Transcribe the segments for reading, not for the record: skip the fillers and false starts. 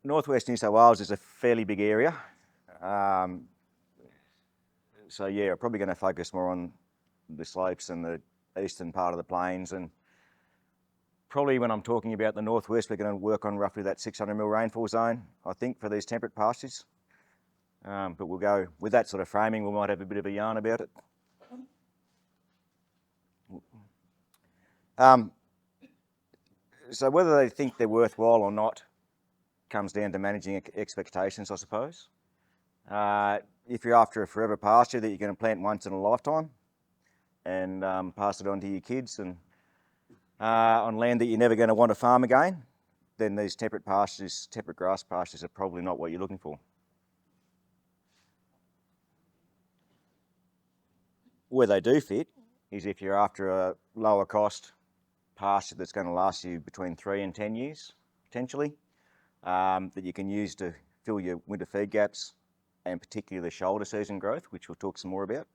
North West New South Wales is a fairly big area. So yeah, we're probably going to focus more on the slopes and the eastern part of the plains, and probably when I'm talking about the northwest, we're going to work on roughly that 600mm rainfall zone, I think, for these temperate pastures. But we'll go with that sort of framing. We might have a bit of a yarn about it. So whether they think they're worthwhile or not comes down to managing expectations, I suppose. If you're after a forever pasture that you're going to plant once in a lifetime and pass it on to your kids, and on land that you're never going to want to farm again, then these temperate pastures, temperate grass pastures, are probably not what you're looking for. Where they do fit is if you're after a lower cost pasture that's going to last you between 3 and 10 years, potentially, that you can use to fill your winter feed gaps, and particularly the shoulder season growth, which we'll talk some more about.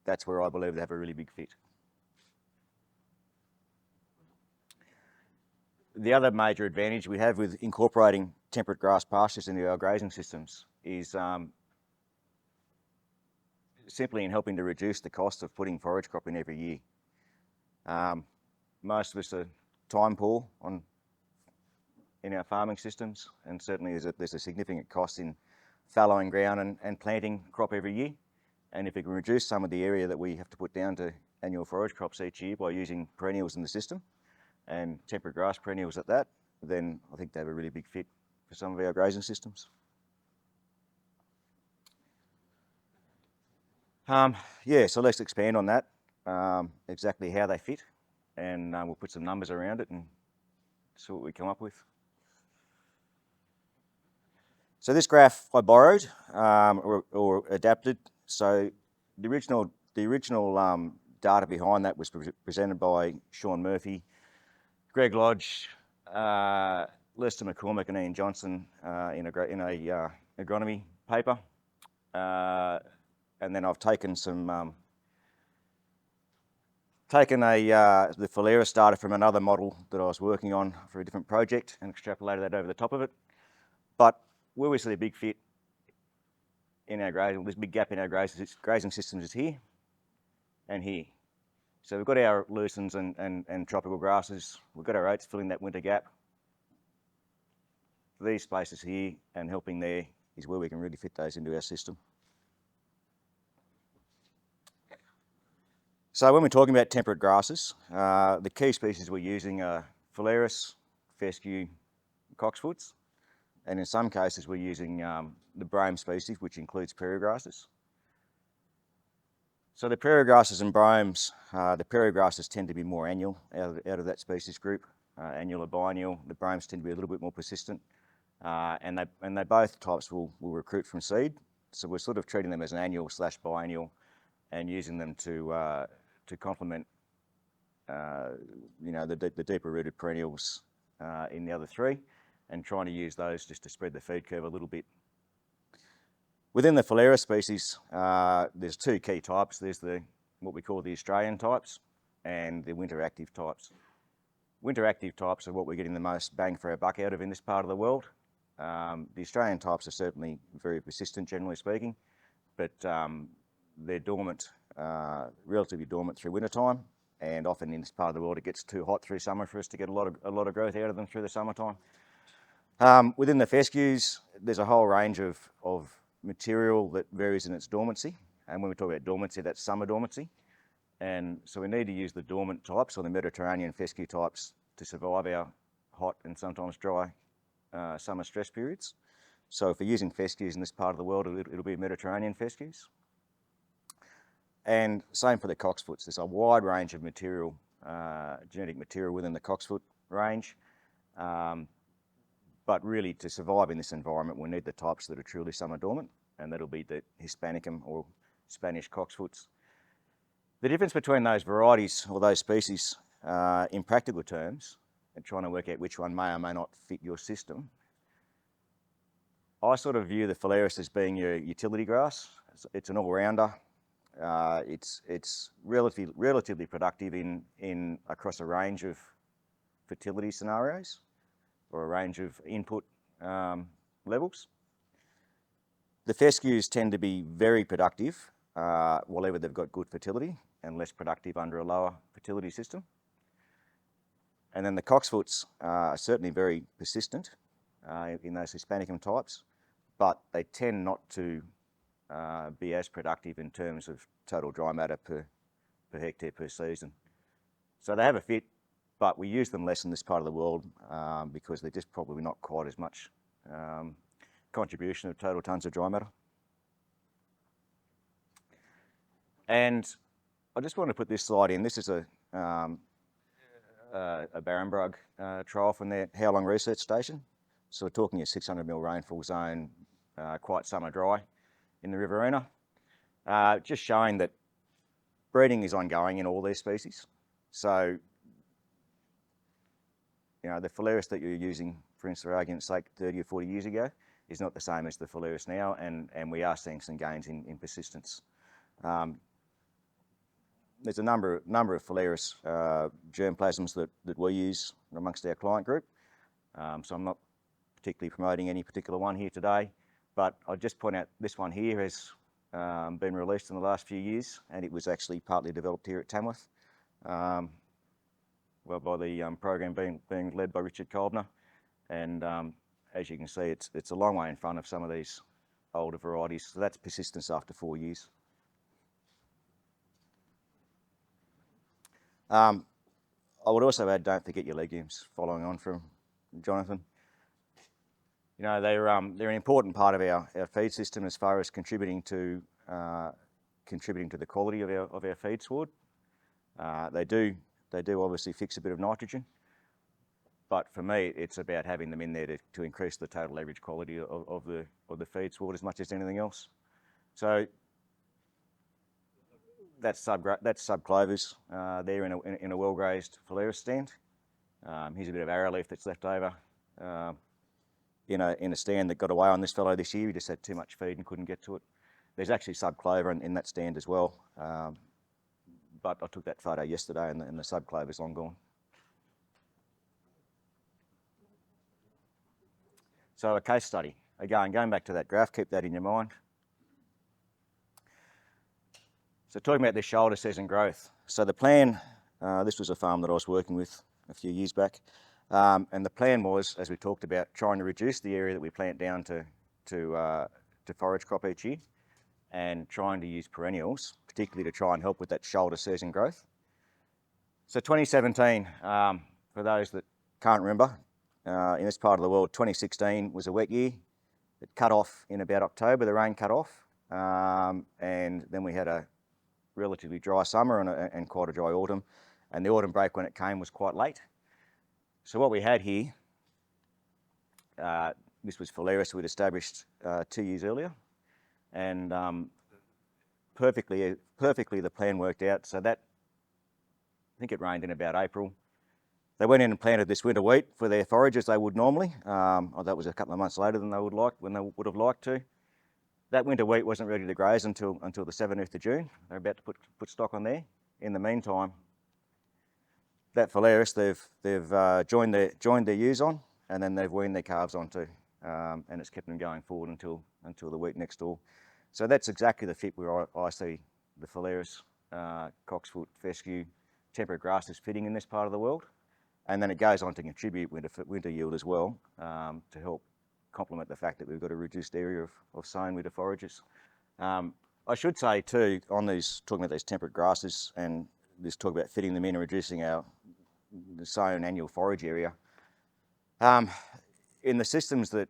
That's where I believe they have a really big fit. The other major advantage we have with incorporating temperate grass pastures into our grazing systems is simply in helping to reduce the cost of putting forage crop in every year. Most of us are time poor in our farming systems, and certainly there's a significant cost in fallowing ground and planting crop every year. And if we can reduce some of the area that we have to put down to annual forage crops each year by using perennials in the system, and temperate grass perennials at that, then I think they have a really big fit for some of our grazing systems. Yeah, so let's expand on that, exactly how they fit, and we'll put some numbers around it and see what we come up with. So this graph I borrowed or adapted. So the original data behind that was presented by Sean Murphy, Greg Lodge, Lester McCormick and Ian Johnson in a agronomy paper. And then I've taken the Phaleris data from another model that I was working on for a different project and extrapolated that over the top of it. But where we see a big fit in our grazing, this big gap in our grazing systems is here and here. So we've got our lucens and tropical grasses. We've got our oats filling that winter gap. These spaces here and helping there is where we can really fit those into our system. So when we're talking about temperate grasses, the key species we're using are Phaleris, fescue, cocksfoots, and in some cases we're using the brome species, which includes prairie grasses. So the prairie grasses and bromes, the prairie grasses tend to be more annual out of that species group, annual or biennial. The bromes tend to be a little bit more persistent, and they both types will recruit from seed. So we're sort of treating them as an annual / biennial, and using them to complement, the deeper rooted perennials in the other three, and trying to use those just to spread the feed curve a little bit. Within the Phaleris species, there's two key types. There's what we call the Australian types and the winter active types. Winter active types are what we're getting the most bang for our buck out of in this part of the world. The Australian types are certainly very persistent, generally speaking, but they're dormant, relatively dormant through winter time, and often in this part of the world it gets too hot through summer for us to get a lot of growth out of them through the summertime. Within the fescues, there's a whole range of material that varies in its dormancy, and when we talk about dormancy, that's summer dormancy, and so we need to use the dormant types or the Mediterranean fescue types to survive our hot and sometimes dry summer stress periods. So if we're using fescues in this part of the world, it'll be Mediterranean fescues. And same for the cocksfoots. There's a wide range of material, genetic material within the cocksfoot range. But really, to survive in this environment, we need the types that are truly summer dormant, and that'll be the Hispanicum or Spanish cocksfoots. The difference between those varieties or those species in practical terms, and trying to work out which one may or may not fit your system, I sort of view the Phaleris as being your utility grass. It's an all-rounder. It's relatively productive in across a range of fertility scenarios. or a range of input levels. The fescues tend to be very productive wherever they've got good fertility, and less productive under a lower fertility system. And then the cocksfoots are certainly very persistent in those Hispanicum types, but they tend not to be as productive in terms of total dry matter per hectare per season. So they have a fit, but we use them less in this part of the world because they're just probably not quite as much contribution of total tonnes of dry matter. And I just want to put this slide in. This is a Barrenbrug trial from their How Long research station. So we're talking a 600 mil rainfall zone, quite summer dry in the Riverina. Just showing that breeding is ongoing in all these species. So, you know, the Phalaris that you're using, for instance, for argument's sake, 30 or 40 years ago, is not the same as the Phalaris now, and we are seeing some gains in persistence. There's a number of Phalaris germplasms that we use amongst our client group. So I'm not particularly promoting any particular one here today, but I'll just point out this one here has been released in the last few years, and it was actually partly developed here at Tamworth, well, by the program being led by Richard Kolbner. And as you can see, it's a long way in front of some of these older varieties. So that's persistence after 4 years. I would also add, don't forget your legumes, following on from Jonathan. You know, they're an important part of our feed system as far as contributing to the quality of our feed sward. They do obviously fix a bit of nitrogen, but for me, it's about having them in there to increase the total average quality of the feed sward as much as anything else. So that's subclovers there in a well-grazed Phalaris stand. Here's a bit of arrowleaf that's left over in a stand that got away on this fellow this year. He just had too much feed and couldn't get to it. There's actually subclover in that stand as well, but I took that photo yesterday and the subclover's long gone. So a case study. Again, going back to that graph, keep that in your mind. So talking about this shoulder season growth. So the plan, this was a farm that I was working with a few years back, and the plan was, as we talked about, trying to reduce the area that we plant down to forage crop each year, and trying to use perennials, particularly to try and help with that shoulder season growth. So 2017, for those that can't remember, in this part of the world, 2016 was a wet year. It cut off in about October, the rain cut off, and then we had a relatively dry summer and quite a dry autumn, and the autumn break when it came was quite late. So what we had here, this was Phalaris we'd established 2 years earlier, and perfectly the plan worked out. So that, I think it rained in about April. They went in and planted this winter wheat for their forage as they would normally. That was a couple of months later than they would have liked to. That winter wheat wasn't ready to graze until the 17th of June. They're about to put stock on there. In the meantime, that Phalaris they've joined their ewes on, and then they've weaned their calves onto, and it's kept them going forward until the week next door. So that's exactly the fit where I see the Phalaris, cocksfoot, fescue, temperate grasses fitting in this part of the world, and then it goes on to contribute winter yield as well, to help complement the fact that we've got a reduced area of sown winter forages. I should say too, on these, talking about these temperate grasses and this talk about fitting them in and reducing the sown annual forage area, in the systems that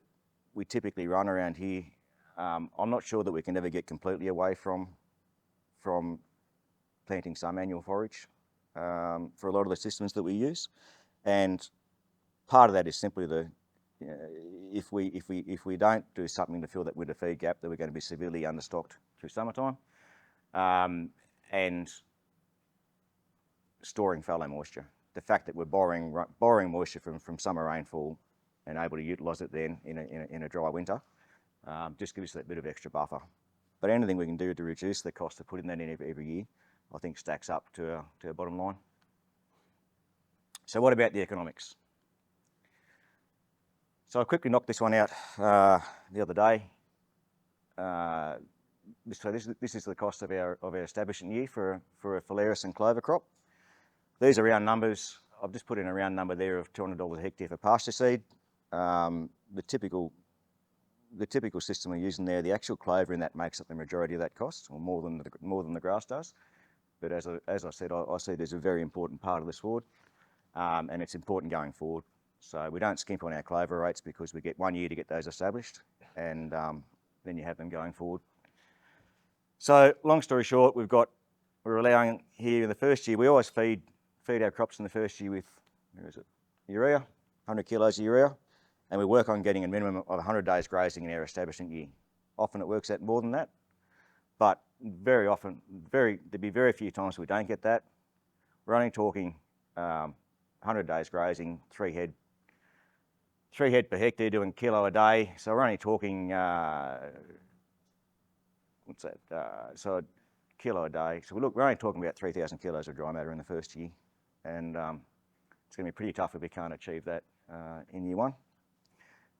we typically run around here, I'm not sure that we can ever get completely away from planting some annual forage for a lot of the systems that we use, and part of that is simply if we don't do something to fill that winter feed gap, then we're going to be severely understocked through summertime, and storing fallow moisture. The fact that we're borrowing moisture from summer rainfall and able to utilise it then in a dry winter, just gives us that bit of extra buffer. But anything we can do to reduce the cost of putting that in every year, I think stacks up to our bottom line. So what about the economics? So I quickly knocked this one out the other day. So this is the cost of our establishment year for a phalaris and clover crop. These are round numbers. I've just put in a round number there of $200 a hectare for pasture seed. The typical system we're using there, the actual clover in that makes up the majority of that cost, or more than the grass does. But as I said, I see there's a very important part of the sward, and it's important going forward. So we don't skimp on our clover rates because we get 1 year to get those established, and then you have them going forward. So long story short, we're allowing here in the first year, we always feed our crops in the first year with, urea, 100 kilos of urea, and we work on getting a minimum of 100 days grazing in our establishment year. Often it works out more than that, but very often, there'd be very few times we don't get that. We're only talking 100 days grazing, three head per hectare, doing kilo a day. So we're only talking, so a kilo a day. So we're only talking about 3,000 kilos of dry matter in the first year. And it's going to be pretty tough if we can't achieve that in year one.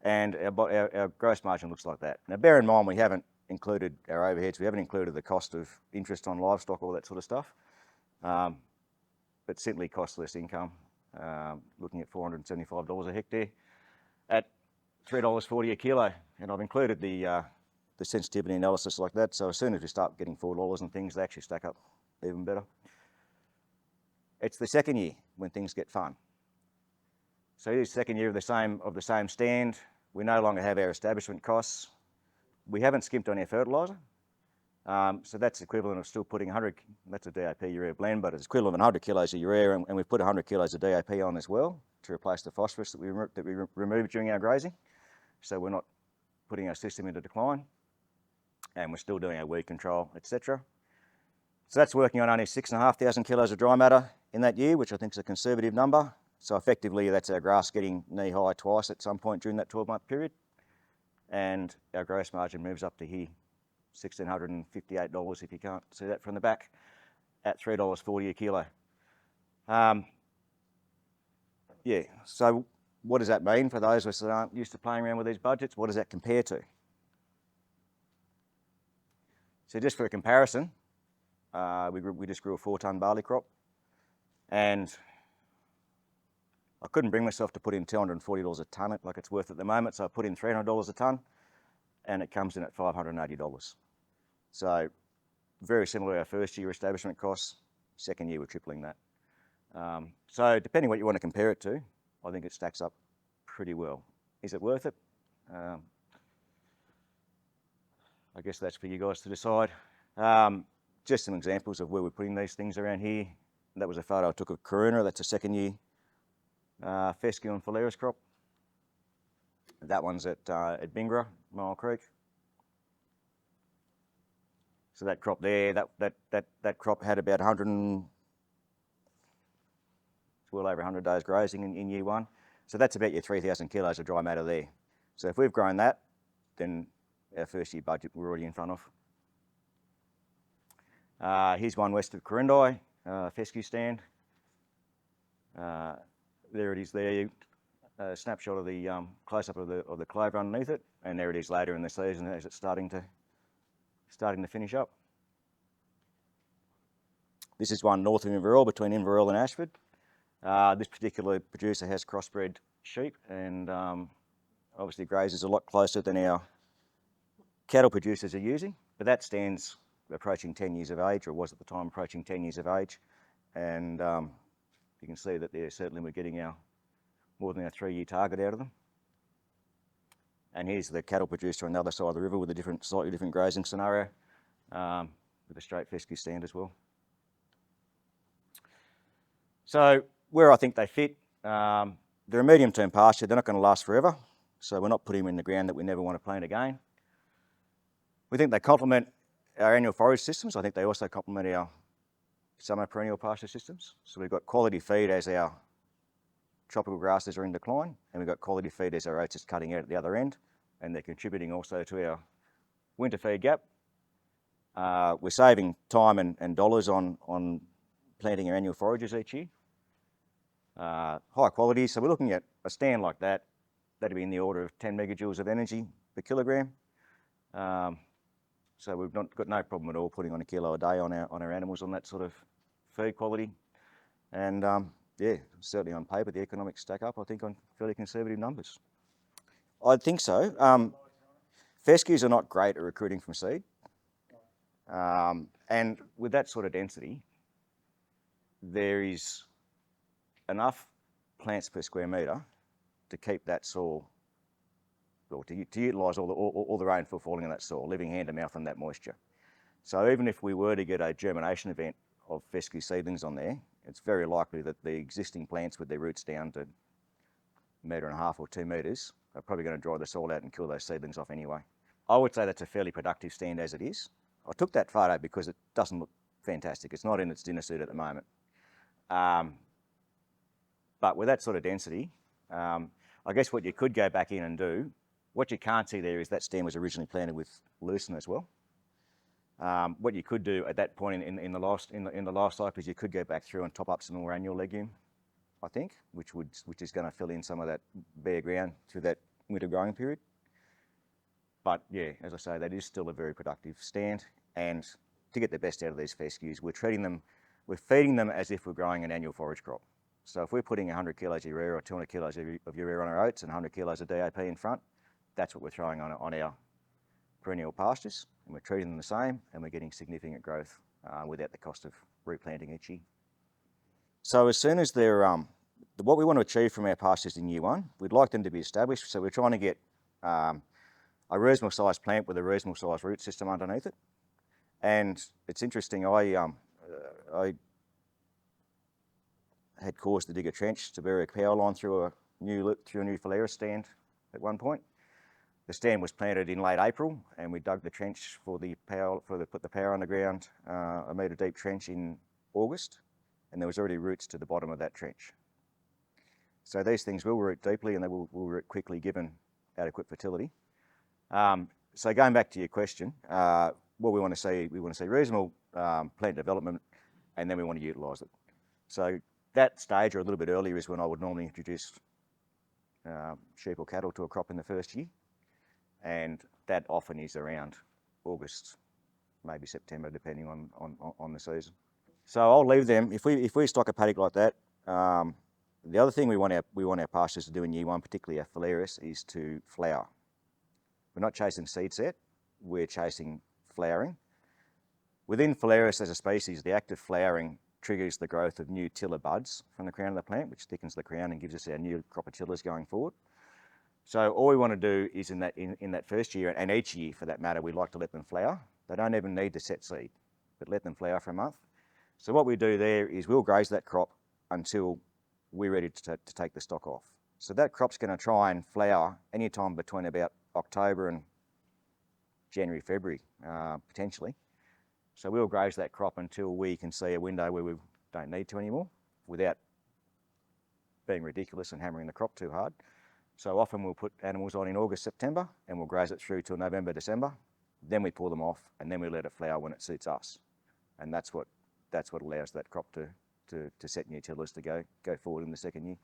And our gross margin looks like that. Now bear in mind, we haven't included our overheads. We haven't included the cost of interest on livestock, all that sort of stuff. But simply costless income, looking at $475 a hectare at $3.40 a kilo. And I've included the sensitivity analysis like that. So as soon as we start getting $4 and things, they actually stack up even better. It's the second year when things get fun. So here's the second year of the same stand. We no longer have our establishment costs. We haven't skimped on our fertiliser. So that's equivalent of still putting 100, that's a DAP urea blend, but it's equivalent of 100 kilos of urea, and we've put 100 kilos of DAP on as well to replace the phosphorus that we removed during our grazing. So we're not putting our system into decline, and we're still doing our weed control, etc. So that's working on only 6,500 kilos of dry matter in that year, which I think is a conservative number. So effectively, that's our grass getting knee-high twice at some point during that 12-month period. And our gross margin moves up to here, $1,658 if you can't see that from the back, at $3.40 a kilo. Yeah, so what does that mean for those of us that aren't used to playing around with these budgets? What does that compare to? So just for a comparison, we just grew a 4-tonne barley crop, and I couldn't bring myself to put in $240 a tonne like it's worth at the moment, so I put in $300 a tonne, and it comes in at $580. So very similar to our first year establishment costs. Second year we're tripling that. So depending what you want to compare it to, I think it stacks up pretty well. Is it worth it? I guess that's for you guys to decide. Just some examples of where we're putting these things around here. That was a photo I took of Karuna. That's a second year fescue and phalaris crop. That one's at Bingra, Mile Creek. So that crop there, that crop had about well over 100 days grazing in year one. So that's about your 3,000 kilos of dry matter there. So if we've grown that, then our first year budget we're already in front of. Here's one west of Corindai, fescue stand. There it is there, a snapshot of the close-up of the clover underneath it, and there it is later in the season as it's starting to finish up. This is one north of Inverell, between Inverell and Ashford. This particular producer has crossbred sheep, and obviously grazes a lot closer than our cattle producers are using, but that stand's approaching 10 years of age, or was at the time approaching 10 years of age, and you can see that there certainly we're getting more than our 3-year target out of them. And here's the cattle producer on the other side of the river with a slightly different grazing scenario, with a straight fescue stand as well. So where I think they fit, they're a medium-term pasture. They're not going to last forever, so we're not putting them in the ground that we never want to plant again. We think they complement our annual forage systems. I think they also complement our summer perennial pasture systems. So we've got quality feed as our tropical grasses are in decline, and we've got quality feed as our oats is cutting out at the other end, and they're contributing also to our winter feed gap. We're saving time and dollars on planting our annual forages each year. High quality, so we're looking at a stand like that that'd be in the order of 10 megajoules of energy per kilogram. So we've got no problem at all putting on a kilo a day on our animals on that sort of feed quality. And yeah, certainly on paper, the economics stack up, I think, on fairly conservative numbers. I think so. Fescues are not great at recruiting from seed. And with that sort of density, there is enough plants per square metre to keep that soil, or to utilise all the rainfall falling in that soil, living hand to mouth on that moisture. So even if we were to get a germination event of fescue seedlings on there, it's very likely that the existing plants with their roots down to 1.5 metres or 2 metres are probably going to dry the soil out and kill those seedlings off anyway. I would say that's a fairly productive stand as it is. I took that photo because it doesn't look fantastic. It's not in its dinner suit at the moment. But with that sort of density, I guess what you could go back in and do, what you can't see there is that stand was originally planted with lucerne as well. What you could do at that point in the life cycle is you could go back through and top up some more annual legume, I think, which is going to fill in some of that bare ground through that winter growing period. But yeah, as I say, that is still a very productive stand, and to get the best out of these fescues, we're feeding them as if we're growing an annual forage crop. So if we're putting 100 kilos of urea or 200 kilos of urea on our oats and 100 kilos of DAP in front, that's what we're throwing on our perennial pastures, and we're treating them the same, and we're getting significant growth without the cost of replanting each year. So as soon as they're, what we want to achieve from our pastures in year one, we'd like them to be established. So we're trying to get a reasonable sized plant with a reasonable sized root system underneath it. And it's interesting, I had cause to dig a trench to bury a power line through a new Phalaris stand at one point. The stand was planted in late April, and we dug the trench put the power underground, a metre deep trench in August, and there was already roots to the bottom of that trench. So these things will root deeply, and they will root quickly given adequate fertility. So going back to your question, what we want to see reasonable plant development, and then we want to utilise it. So that stage, or a little bit earlier, is when I would normally introduce sheep or cattle to a crop in the first year, and that often is around August, maybe September, depending on the season. So I'll leave them, if we stock a paddock like that, the other thing we want our pastures to do in year one, particularly our Phalaris, is to flower. We're not chasing seed set, we're chasing flowering. Within Phalaris as a species, the act of flowering triggers the growth of new tiller buds from the crown of the plant, which thickens the crown and gives us our new crop of tillers going forward. So all we want to do is in that first year, and each year for that matter, we'd like to let them flower. They don't even need to set seed, but let them flower for a month. So what we do there is we'll graze that crop until we're ready to take the stock off. So that crop's going to try and flower anytime between about October and January, February, potentially. So we'll graze that crop until we can see a window where we don't need to anymore without being ridiculous and hammering the crop too hard. So often we'll put animals on in August, September, and we'll graze it through till November, December. Then we pull them off, and then we let it flower when it suits us. And that's what allows that crop to set new tillers to go forward in the second year.